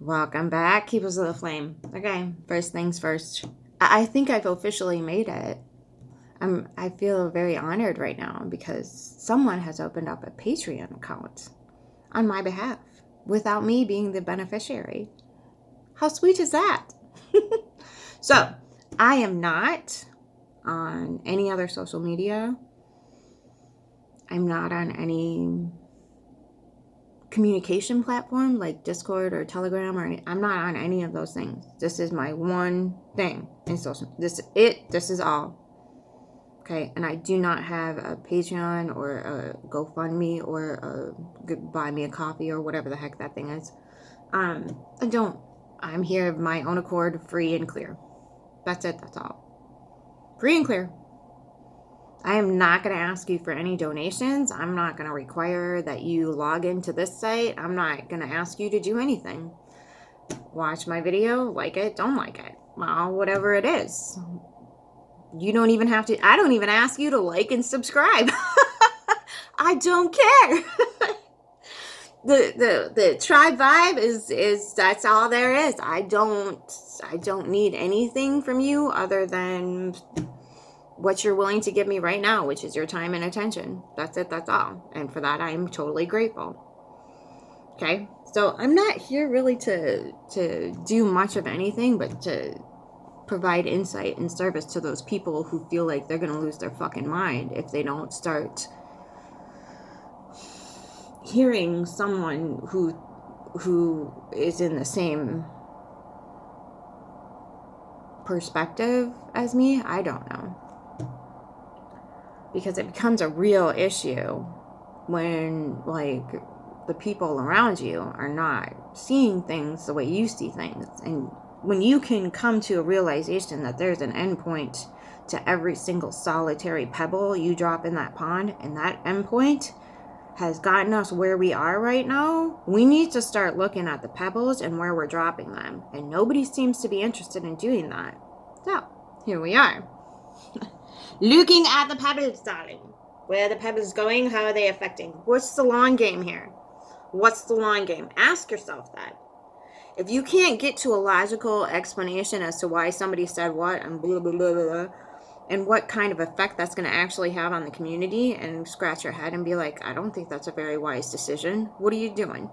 Welcome back, Keepers of the Flame. Okay, first things first. I think I've officially made it. I feel very honored right now because someone has opened up a Patreon account on my behalf without me being the beneficiary. How sweet is that? So, I am not on any other social media. I'm not on any communication platform like Discord or Telegram or I'm not on any of those things. This is my one thing in social. This is all. Okay, and I do not have a Patreon or a GoFundMe or a buy me a coffee or whatever the heck that thing is. I don't. I'm here of my own accord, free and clear. That's it. That's all. Free and clear. I am not going to ask you for any donations. I'm not going to require that you log into this site. I'm not going to ask you to do anything. Watch my video, like it, don't like it. Well, whatever it is. You don't even have to, I don't even ask you to like and subscribe. I don't care. The tribe vibe is that's all there is. I don't need anything from you other than what you're willing to give me right now, which is your time and attention. That's it. That's all. And for that, I'm totally grateful. Okay. So I'm not here really to do much of anything, but to provide insight and service to those people who feel like they're going to lose their fucking mind if they don't start hearing someone who is in the same perspective as me. I don't know. Because it becomes a real issue when, like, the people around you are not seeing things the way you see things. And when you can come to a realization that there's an endpoint to every single solitary pebble you drop in that pond, and that endpoint has gotten us where we are right now, we need to start looking at the pebbles and where we're dropping them. And nobody seems to be interested in doing that. So, here we are. Looking at the pebbles, darling. Where are the pebbles going? How are they affecting? What's the long game here? What's the long game? Ask yourself that. If you can't get to a logical explanation as to why somebody said what and blah, blah, blah, blah, and what kind of effect that's going to actually have on the community, and scratch your head and be like, I don't think that's a very wise decision. What are you doing?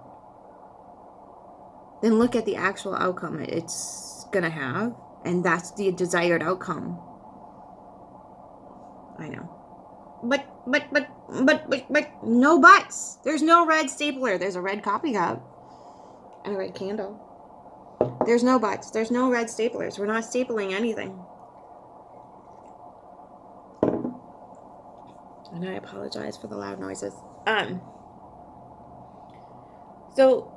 Then look at the actual outcome it's going to have, and that's the desired outcome. I know. But, no buts. There's no red stapler. There's a red coffee cup and a red candle. There's no buts. There's no red staplers. We're not stapling anything. And I apologize for the loud noises. So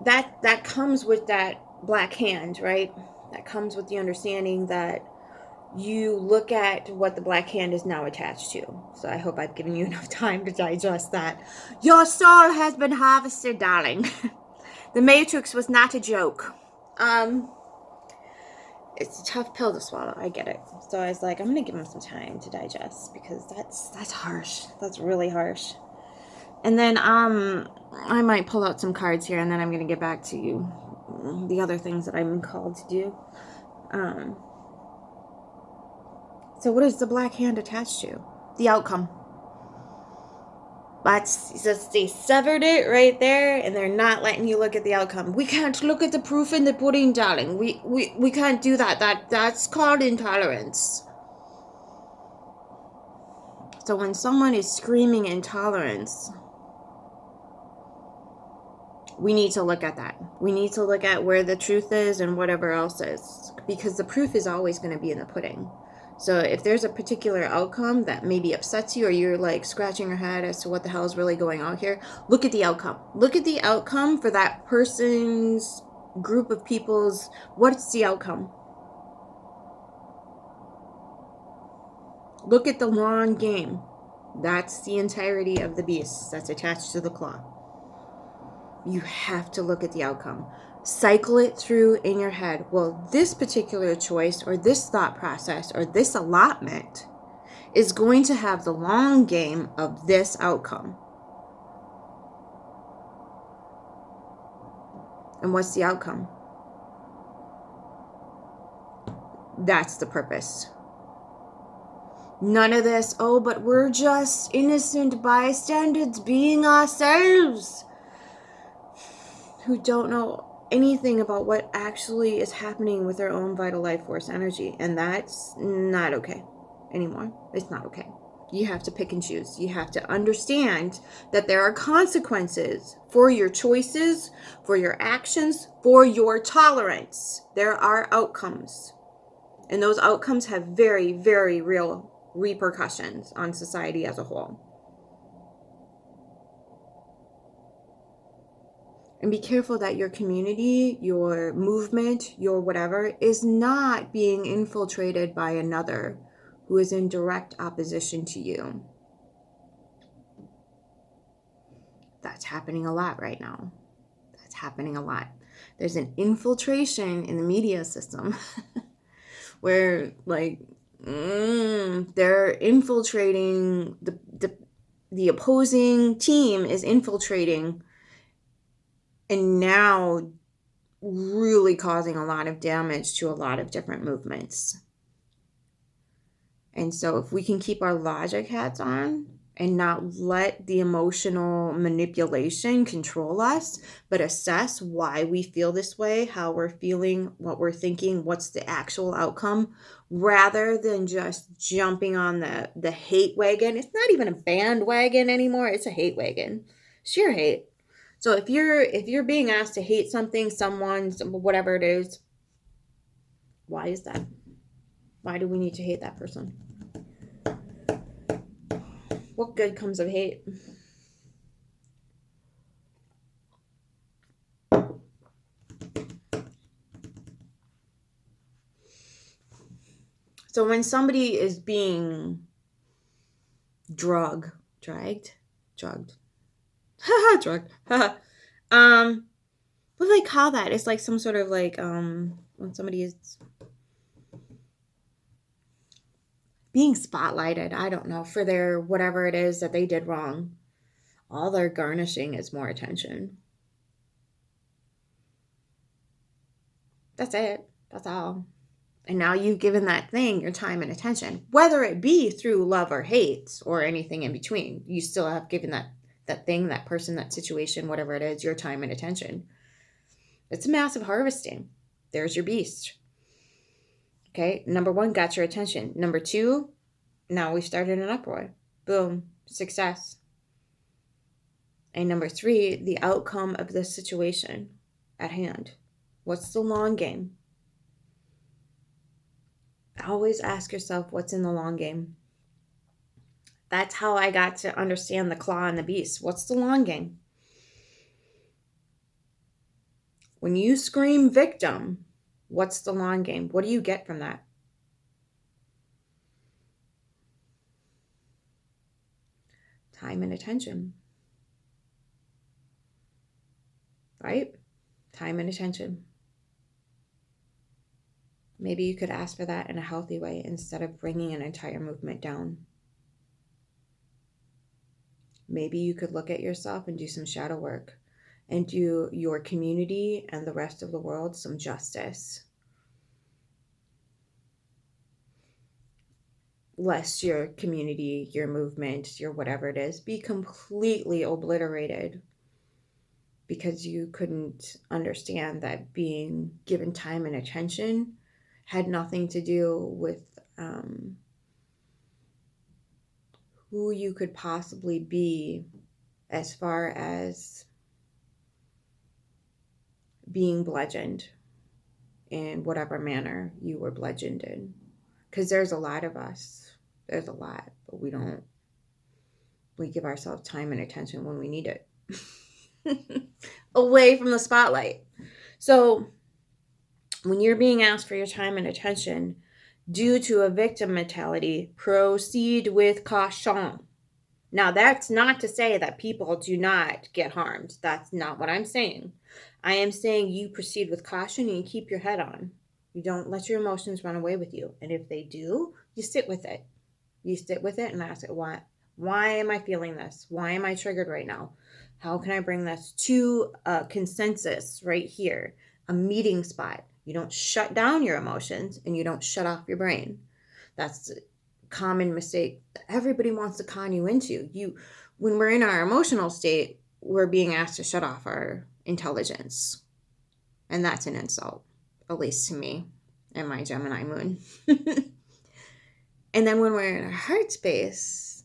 that comes with that black hand, right? That comes with the understanding that you look at what the black hand is now attached to. So I hope I've given you enough time to digest that. Your soul has been harvested, darling. The Matrix was not a joke. It's a tough pill to swallow. I get it. So I was like, I'm gonna give him some time to digest because that's harsh. That's really harsh. And then I might pull out some cards here, and then I'm gonna get back to you. The other things that I'm called to do. So what is the black hand attached to? The outcome. But they severed it right there, and they're not letting you look at the outcome. We can't look at the proof in the pudding, darling. We can't do that. That's called intolerance. So when someone is screaming intolerance, we need to look at that. We need to look at where the truth is and whatever else is. Because the proof is always going to be in the pudding. So if there's a particular outcome that maybe upsets you, or you're like scratching your head as to what the hell is really going on here, look at the outcome. Look at the outcome for that person's group of people's. What's the outcome? Look at the long game. That's the entirety of the beast that's attached to the claw. You have to look at the outcome. Cycle it through in your head. Well, this particular choice or this thought process or this allotment is going to have the long game of this outcome. And what's the outcome? That's the purpose. None of this, oh, but we're just innocent bystanders being ourselves, who don't know anything about what actually is happening with their own vital life force energy. And that's not okay anymore. It's not okay. You have to pick and choose. You have to understand that there are consequences for your choices, for your actions, for your tolerance. There are outcomes. And those outcomes have very, very real repercussions on society as a whole. And be careful that your community, your movement, your whatever is not being infiltrated by another who is in direct opposition to you. That's happening a lot right now. That's happening a lot. There's an infiltration in the media system where, like, they're infiltrating the opposing team is infiltrating, and now really causing a lot of damage to a lot of different movements. And so if we can keep our logic hats on and not let the emotional manipulation control us, but assess why we feel this way, how we're feeling, what we're thinking, what's the actual outcome, rather than just jumping on the hate wagon. It's not even a bandwagon anymore. It's a hate wagon. Sheer hate. So if you're being asked to hate something, someone, whatever it is, why is that? Why do we need to hate that person? What good comes of hate? So when somebody is being drugged, what do they call that? It's like some sort of like when somebody is being spotlighted, I don't know, for their whatever it is that they did wrong. All they're garnishing is more attention. That's it. That's all. And now you've given that thing your time and attention, whether it be through love or hate or anything in between. You still have given that thing, that person, that situation, whatever it is, your time and attention. It's a massive harvesting. There's your beast. Okay, number one, got your attention. Number two, now we started an uproar. Boom, success. And number three, the outcome of this situation at hand. What's the long game? Always ask yourself what's in the long game. That's how I got to understand the claw and the beast. What's the long game? When you scream victim, what's the long game? What do you get from that? Time and attention. Right? Time and attention. Maybe you could ask for that in a healthy way instead of bringing an entire movement down. Maybe you could look at yourself and do some shadow work and do your community and the rest of the world some justice. Lest your community, your movement, your whatever it is, be completely obliterated because you couldn't understand that being given time and attention had nothing to do with who you could possibly be as far as being bludgeoned in whatever manner you were bludgeoned in. Because there's a lot of us. There's a lot, but we give ourselves time and attention when we need it. Away from the spotlight. So when you're being asked for your time and attention due to a victim mentality, proceed with caution. Now, that's not to say that people do not get harmed. That's not what I'm saying. I am saying you proceed with caution and you keep your head on. You don't let your emotions run away with you. And if they do, you sit with it. You sit with it and ask it, why am I feeling this? Why am I triggered right now? How can I bring this to a consensus right here, a meeting spot? You don't shut down your emotions and you don't shut off your brain. That's a common mistake that everybody wants to con you into. When we're in our emotional state, we're being asked to shut off our intelligence. And that's an insult, at least to me and my Gemini moon. And then when we're in our heart space,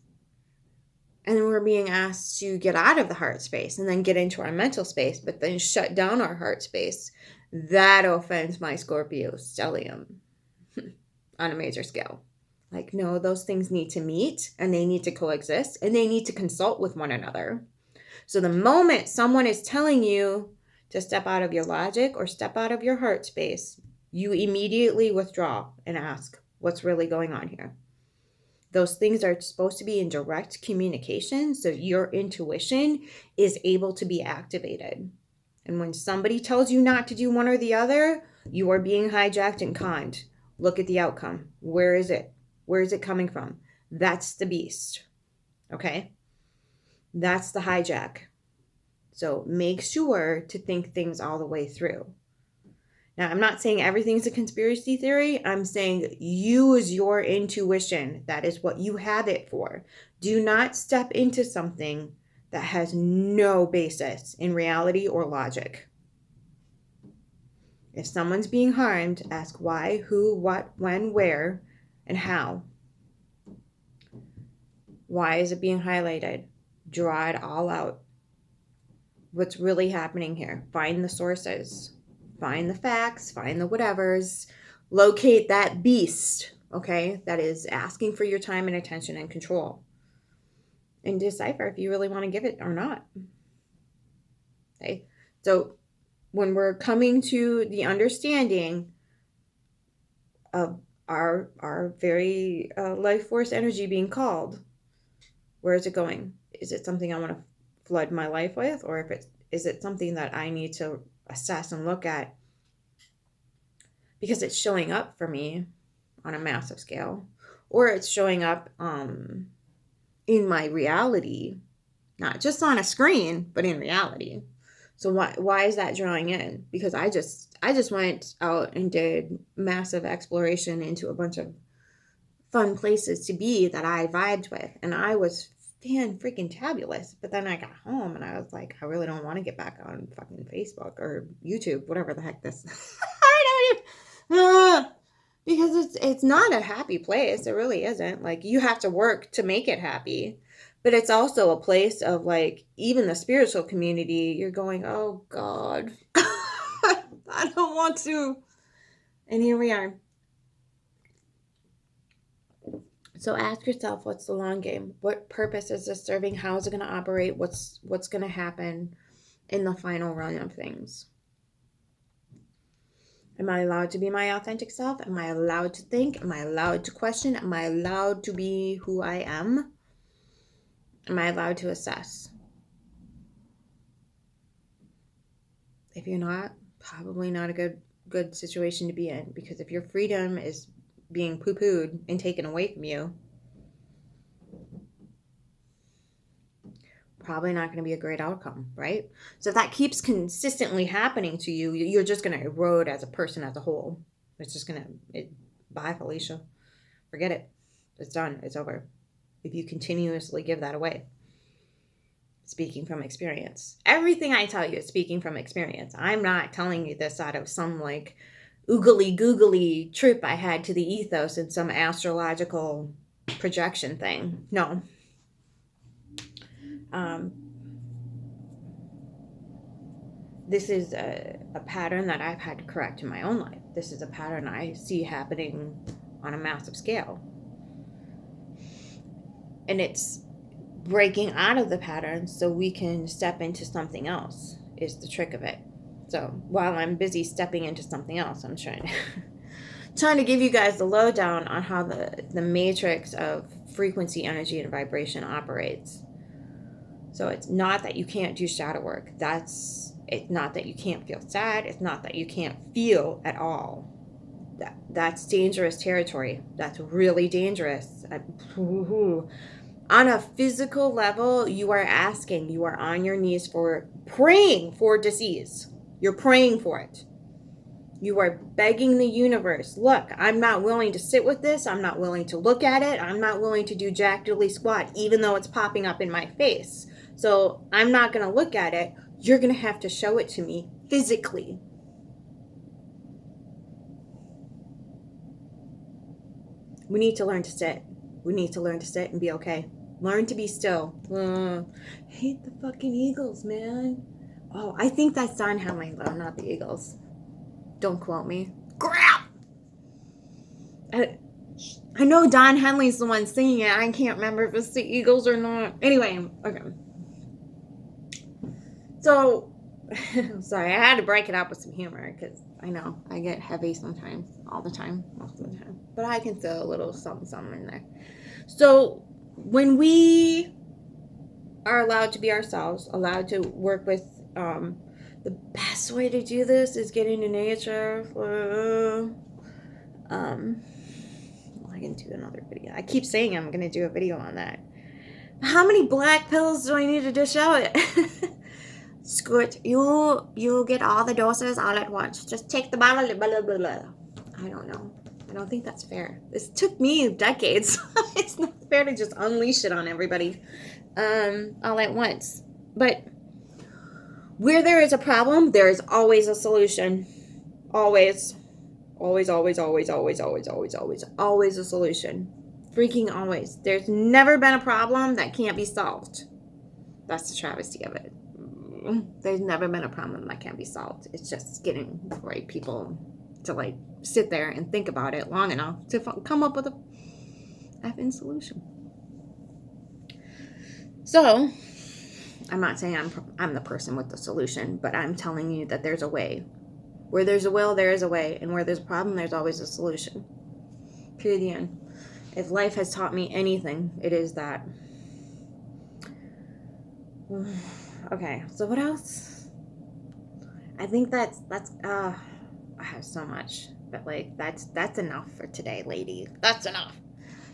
and then we're being asked to get out of the heart space and then get into our mental space, but then shut down our heart space, that offends my Scorpio stellium on a major scale. Like, no, those things need to meet and they need to coexist and they need to consult with one another. So the moment someone is telling you to step out of your logic or step out of your heart space, you immediately withdraw and ask, what's really going on here? Those things are supposed to be in direct communication, so your intuition is able to be activated. And when somebody tells you not to do one or the other, you are being hijacked and conned. Look at the outcome. Where is it? Where is it coming from? That's the beast. Okay? That's the hijack. So make sure to think things all the way through. Now, I'm not saying everything's a conspiracy theory. I'm saying use your intuition. That is what you have it for. Do not step into something that has no basis in reality or logic. If someone's being harmed, ask why, who, what, when, where, and how. Why is it being highlighted? Draw it all out. What's really happening here? Find the sources. Find the facts, find the whatevers, locate that beast, okay, that is asking for your time and attention and control. And decipher if you really want to give it or not. Okay, so when we're coming to the understanding of our very life force energy being called, where is it going? Is it something I want to flood my life with? Or is it something that I need to assess and look at because it's showing up for me on a massive scale, or it's showing up in my reality, not just on a screen, but in reality. So why is that drawing in? Because I just went out and did massive exploration into a bunch of fun places to be that I vibed with, and I was fan-freaking-tabulous. But then I got home and I was like, I really don't want to get back on fucking Facebook or YouTube, whatever the heck this I don't even because it's not a happy place. It really isn't. Like, you have to work to make it happy. But it's also a place of, like, even the spiritual community, you're going, oh God, I don't want to. And here we are. So ask yourself, what's the long game? What purpose is this serving? How is it going to operate? What's going to happen in the final run of things? Am I allowed to be my authentic self? Am I allowed to think? Am I allowed to question? Am I allowed to be who I am? Am I allowed to assess? If you're not, probably not a good situation to be in, because if your freedom is being poo-pooed and taken away from you, probably not going to be a great outcome, right? So if that keeps consistently happening to you, you're just going to erode as a person as a whole. It's just going to, bye, Felicia. Forget it. It's done. It's over. If you continuously give that away. Speaking from experience. Everything I tell you is speaking from experience. I'm not telling you this out of some like oogly googly trip I had to the ethos in some astrological projection thing. No. This is a pattern that I've had to correct in my own life. This is a pattern I see happening on a massive scale. And it's breaking out of the pattern so we can step into something else is the trick of it. So while I'm busy stepping into something else, I'm trying to give you guys the lowdown on how the matrix of frequency, energy, and vibration operates. So it's not that you can't do shadow work. It's not that you can't feel sad. It's not that you can't feel at all. That's dangerous territory. That's really dangerous. On a physical level, you are asking, you are on your knees for praying for disease. You're praying for it. You are begging the universe, look, I'm not willing to sit with this. I'm not willing to look at it. I'm not willing to do jack diddly squat, even though it's popping up in my face. So I'm not going to look at it. You're going to have to show it to me physically. We need to learn to sit. We need to learn to sit and be okay. Learn to be still. Hate the fucking Eagles, man. Oh, I think that's Don Henley, though, not the Eagles. Don't quote me. Crap! I know Don Henley's the one singing it. I can't remember if it's the Eagles or not. Anyway, okay. So, sorry, I had to break it up with some humor because I know I get heavy sometimes, all the time, most of the time. But I can throw a little something in there. So, when we are allowed to be ourselves, allowed to work with, the best way to do this is get into nature. I can do another video. I keep saying I'm going to do a video on that. How many black pills do I need to dish out? Squirt, you get all the doses all at once. Just take the bottle, blah, blah, blah, blah. I don't know. I don't think that's fair. This took me decades. It's not fair to just unleash it on everybody all at once. But where there is a problem, there is always a solution. Always. Always, always, always, always, always, always, always, always a solution. Freaking always. There's never been a problem that can't be solved. That's the travesty of it. There's never been a problem that can't be solved. It's just getting the right people to like sit there and think about it long enough to come up with a effing solution. So, I'm not saying I'm the person with the solution, but I'm telling you that there's a way. Where there's a will, there is a way. And where there's a problem, there's always a solution. Period, the end. If life has taught me anything, it is that. Okay, so what else? I think that's I have so much. But like that's enough for today, lady. That's enough.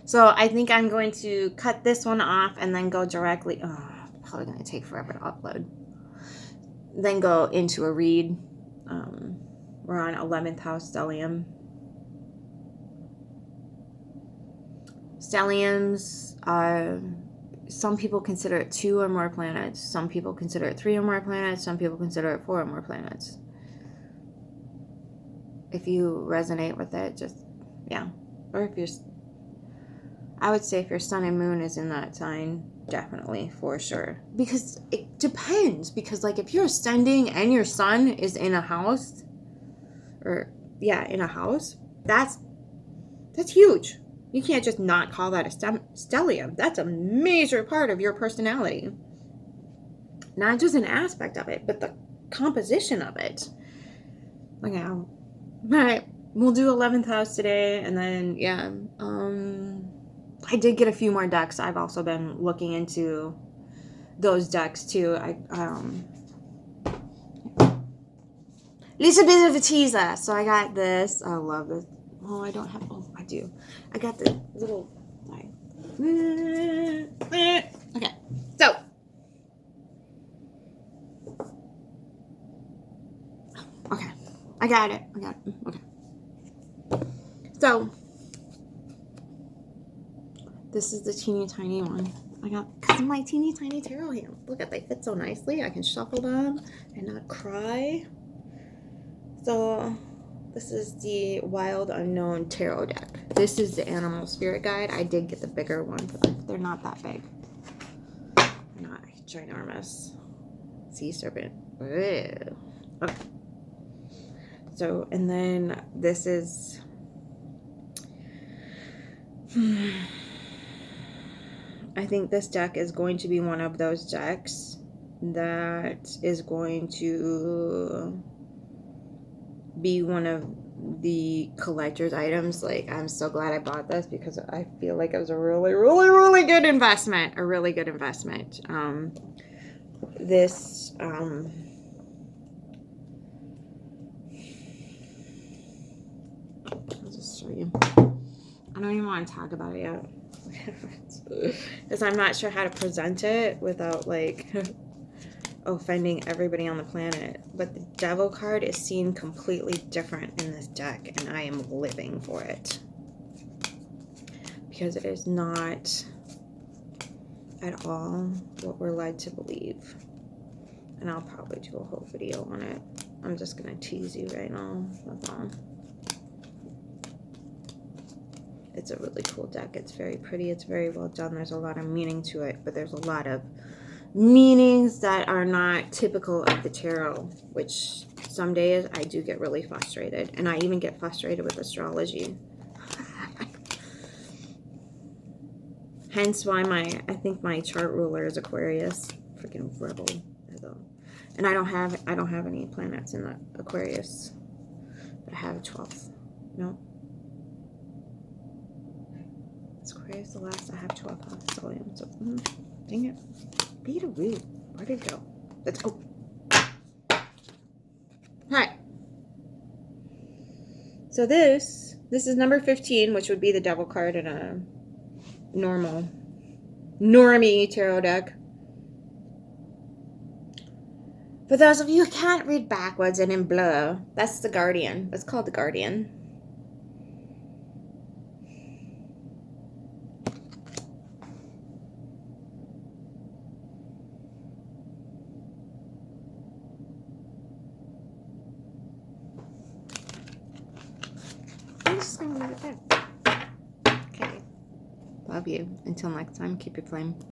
So I think I'm going to cut this one off and then go directly probably gonna take forever to upload. Then go into a read. We're on 11th house stellium. Stelliums are, some people consider it 2 or more planets. Some people consider it 3 or more planets. Some people consider it 4 or more planets. If you resonate with it, just, yeah. Or if you're, I would say if your sun and moon is in that sign, definitely, for sure. Because it depends. Because, like, if you're ascending and your sun is in a house, in a house, that's huge. You can't just not call that a stellium. That's a major part of your personality. Not just an aspect of it, but the composition of it. Okay, all right, we'll do 11th house today, and then, yeah, I did get a few more decks. I've also been looking into those decks, too. Little bit of a teaser. So I got this. I love this. Oh, I don't have. Oh, I do. I got the little. Okay. So. Okay. I got it. Okay. So. This is the teeny tiny one. I got, because of my teeny tiny tarot hand. Look at, they fit so nicely. I can shuffle them and not cry. So, this is the Wild Unknown Tarot deck. This is the Animal Spirit Guide. I did get the bigger one, but they're not that big. They're not ginormous. Sea Serpent. Ew. Okay. So, and then this is... I think this deck is going to be one of those decks that is going to be one of the collector's items. Like, I'm so glad I bought this because I feel like it was a really, really, really good investment. A really good investment. I'll just show you. I don't even want to talk about it yet. Because I'm not sure how to present it without, like, offending everybody on the planet. But the Devil card is seen completely different in this deck, and I am living for it. Because it is not at all what we're led to believe. And I'll probably do a whole video on it. I'm just going to tease you right now. That's all. It's a really cool deck. It's very pretty. It's very well done. There's a lot of meaning to it, but there's a lot of meanings that are not typical of the tarot, which some days I do get really frustrated. And I even get frustrated with astrology. Hence why I think my chart ruler is Aquarius. Freaking rebel. And I don't have any planets in the Aquarius. But I have a 12th. No. It's Aquarius the last. I have 12 house stellium. So dang it. Beetaloo. Where did it go? Let's go. Alright. So this is number 15, which would be the Devil card in a normie tarot deck. For those of you who can't read backwards and in blur, that's the Guardian. That's called the Guardian. I'm just going to leave it there. Okay. Love you. Until next time, keep your flame.